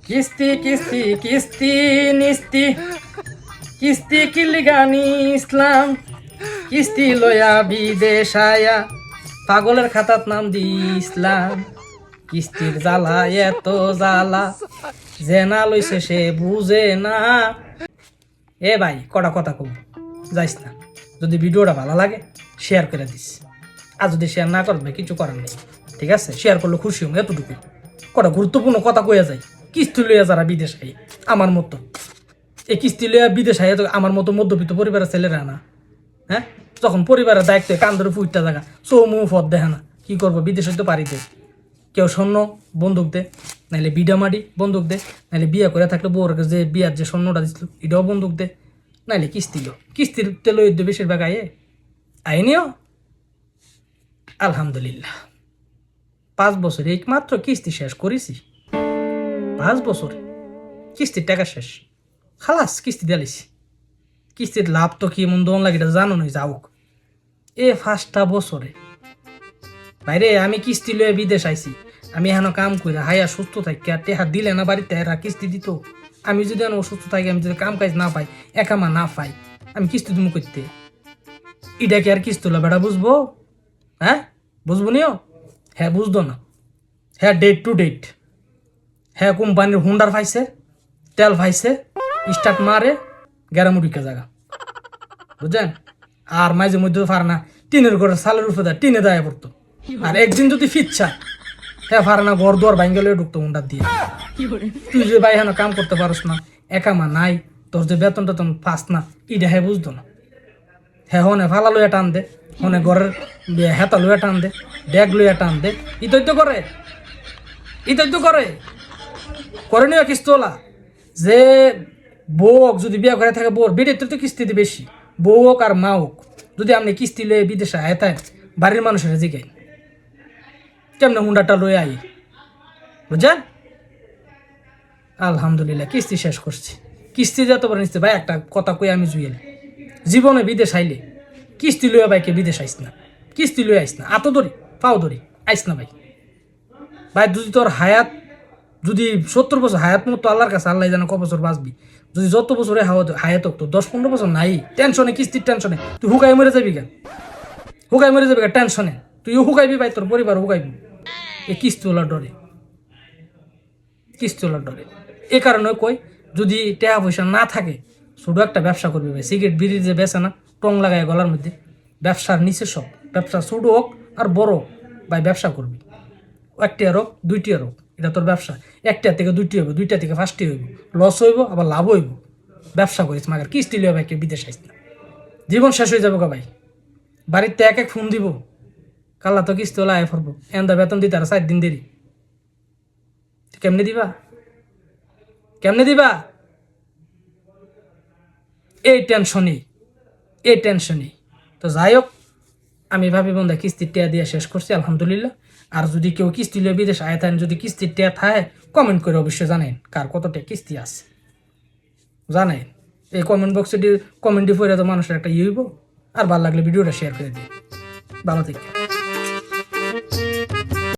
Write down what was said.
কিস্তি কিস্তি কিস্তি নিস্তি কিস্তি কিলিগানি ইসলাম কিস্তি লয়া বিদেশ আয়া পাগলের খাতাত নাম দি ইসলাম কিস্তির জ্বালা এত জ্বালা যে না লইছে সে বুঝে না। এ ভাই কটা কথা কব যাইস না, যদি ভিডিওটা ভালো লাগে শেয়ার করে দিস, আর যদি শেয়ার না করবে কিছু করার নেই, ঠিক আছে? শেয়ার করলে খুশি হম, এতটুকুই। কটা গুরুত্বপূর্ণ কথা কইয়া যায়, কিস্তি লইয়া যারা বিদেশ আই আমার মতো, এই কিস্তি লইয়া বিদেশ আই আমার মতো মধ্যবিত্ত পরিবারের ছেলেরা না, হ্যাঁ? যখন পরিবারের দায়িত্ব কান ধরে ফুটটা জায়গা চৌমু ফদ দেখে না, কি করবো? বিদেশ হইতে পারি দে, কেউ স্বর্ণ বন্দুক দে, নাহলে বিডামাডি বন্দুক দে, নাহলে বিয়ে করে থাকলে বউর যে বিয়ার যে স্বর্ণটা দিছিল এটাও বন্দুক দে, নাহলে কিস্তি লো, কিস্তির তেল বেশিরভাগ আইনিও আলহামদুলিল্লাহ 5 বছর একমাত্র কিস্তি শেষ করেছি। 5 বছর কিস্তির টাকা শেষ, খালাস কিস্তি দিয়েছি। কিস্তির লাভ তো কি মন দোন লাগে জানো নই যাওক। 5টা বছরে ভাইরে আমি কিস্তি লয়ে বিদেশ আইছি, আমি এখানে কাম করি হাইয়া সুস্থ থাকি টেহা দিলে না বাড়িতে এরা কিস্তি দিত। আমি যদি অসুস্থ থাকি, আমি যদি কাম কাজ না পাই, একামা না পাই, আমি কিস্তি তুমি করতে এটা কি আর কিস্তি হলো বেটা? বুঝবো? হ্যাঁ বুঝবো নিও? হ্যাঁ বুঝতো না। হ্যাঁ ডেট টু ডেট, হ্যাঁ কোম্পানির হুন্ডার পাইছে, তেল পাইছে, স্টার্ট মারে গ্যারামুটিকা জায়গা, বুঝছেন? আর মাঝে মধ্যে পারে না টিনের ঘরের সালের উপরে দেয়, টিনে দেয় পড়তো। আর একদিন যদি ফিচ্ছা হ্যাঁ পারে না ঘর দুয়ার ভাঙ্গলে ঢুকতো হুন্ডার দিয়ে। তুই যে ভাই হ্যাঁ কাম করতে পারস না, একামা নাই, তোর যে বেতন টেতন পাস না, এটা হ্যাঁ বুঝতো না। হ্যাঁ হনে ফালা লইয়া টান দে, হনে ঘরের হেতা লইয়া টান দে, ব্যাগ লইয়া টান দে, ইতই তো করে, ইতই তো করে করে নিও কিস্তলা। যে বউক যদি বিয়া করে থাকে, বউর বেড়ে তো কিস্তি দিয়ে বেশি, বউ হোক আর মা হোক, যদি আপনি কিস্তি লয়ে বিদেশে আয়তায় বাড়ির মানুষের জিগাই কেমনে হুন্ডাটা লয়ে আই, বুঝছেন? আলহামদুলিল্লাহ কিস্তি শেষ করছি। কিস্তি যত বড় নিচ্ছে ভাই, একটা কথা কই আমি জুয়েল, জীবনে বিদেশ আইলে কিস্তি লইয়া ভাইকে বিদেশ আইস না, কিস্তি লইয়া আইস না, আত ধরি পাও ধরি আইস না ভাই। ভাই যদি তোর হায়াত যদি 70 বছর হায়াত মতো আল্লাহর কাছে, আল্লাহ জানে ক বছর বাঁচবি, যদি যত বছরে হায়াত হোক তো 10-15 বছর নাই টেনশনে, কিস্তির টেনশনে তুই হুকাই মরে যাবি কেন? হুকাই মরে যাবি কেন টেনশনে? তুই হুকাইবি ভাই, তোর পরিবার হুকাইবি এই কিস্তিওয়ালার ডরে, কিস্তিওয়ালার ডরে। এ কারণে কই যদি টাকা পয়সা না থাকে ছোটো একটা ব্যবসা করবি ভাই। সিগারেট বিড়ি যে বেছে না টং লাগায় গলার মধ্যে, ব্যবসার নিচে সব, ব্যবসা ছোটো হোক আর বড় হোক ভাই, ব্যবসা করবি। 1টিয়ার হোক 2টিয়ার হোক, এটা তোর ব্যবসা। 1টা থেকে 2টি হইব, 2টা থেকে 5টি হইব, লস হইব আবার লাভ হইব। ব্যবসা করিস মাগার কিস্তি লিও ভাই, কেউ বিদেশ আইস না, জীবন শেষ হয়ে যাবো গা ভাই। বাড়িতে এক এক ফোন দিব, কাল্লা তো কিস্তি হলে আয় ফরবো, এন্দা বেতন দিতে আর 4 দিন দেরি, কেমনে দিবা? কেমনে দিবা? এই টেনশনই, এই টেনশনই তো। যাই হোক, আমি ভাবি বন্ধা কিস্তির টিয়া দিয়ে শেষ করছি আলহামদুলিল্লাহ। আর যদি কেউ কিস্তি লিয়ে বিদেশ আয় থাকেন, যদি কিস্তির টিয়া থাকে কমেন্ট করে অবশ্যই জানেন কার কতটা কিস্তি আছে, জানেন? এই কমেন্ট বক্সে কমেন্টটি পড়ে তো মানুষের একটা হইব। আর ভালো লাগলে ভিডিওটা শেয়ার করে দিই। ভালো থেকে।